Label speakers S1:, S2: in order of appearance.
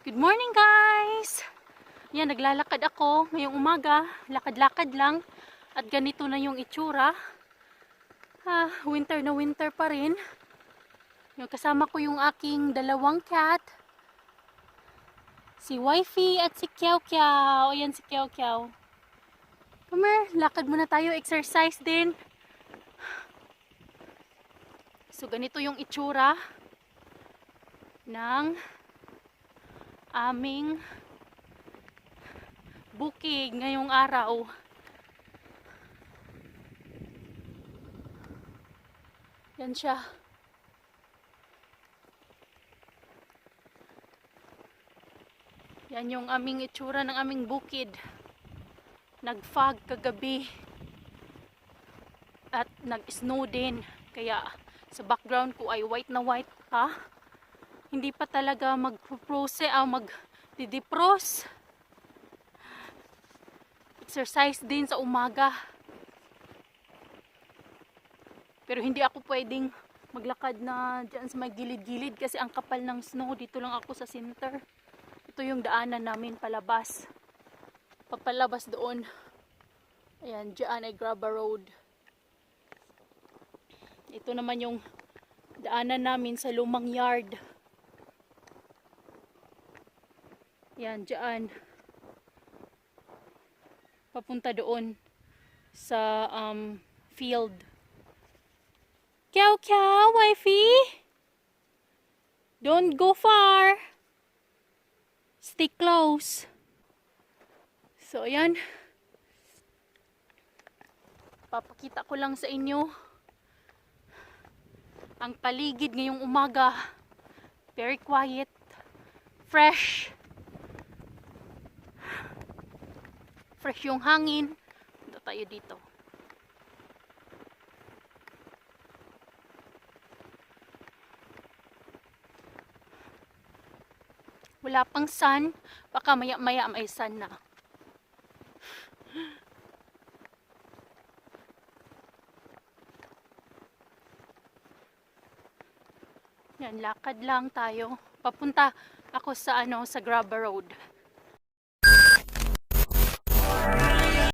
S1: Good morning guys! Yan, naglalakad ako ngayong umaga. Lakad-lakad lang. At ganito na yung itsura. Winter na winter pa rin. Yung kasama ko yung aking dalawang cat. Si Wifey at si Kiao Kiao. Ayan si Kiao Kiao. Come here, lakad muna tayo. Exercise din. So ganito yung itsura ng aming bukid ngayong araw. Yan siya. Yan yung aming itsura ng aming bukid. Nag-fog kagabi at nag-snow din. Kaya sa background ko ay white na white pa. Hindi pa talaga mag-didipros. Exercise din sa umaga. Pero hindi ako pwedeng maglakad na dyan sa may gilid-gilid kasi ang kapal ng snow. Dito lang ako sa center. Ito yung daanan namin palabas. Papalabas doon. Ayan, dyan ay graba road. Ito naman yung daanan namin sa lumang yard. Yan, dyan. Papunta doon sa field. Kiao Kiao, Wifey! Don't go far. Stay close. So, ayan. Papakita ko lang sa inyo ang paligid ngayong umaga. Very quiet. Fresh. Fresh yung hangin. Punta tayo dito. Wala pang sun. Baka maya-maya may sun na. Yan, lakad lang tayo. Papunta ako sa sa graba road.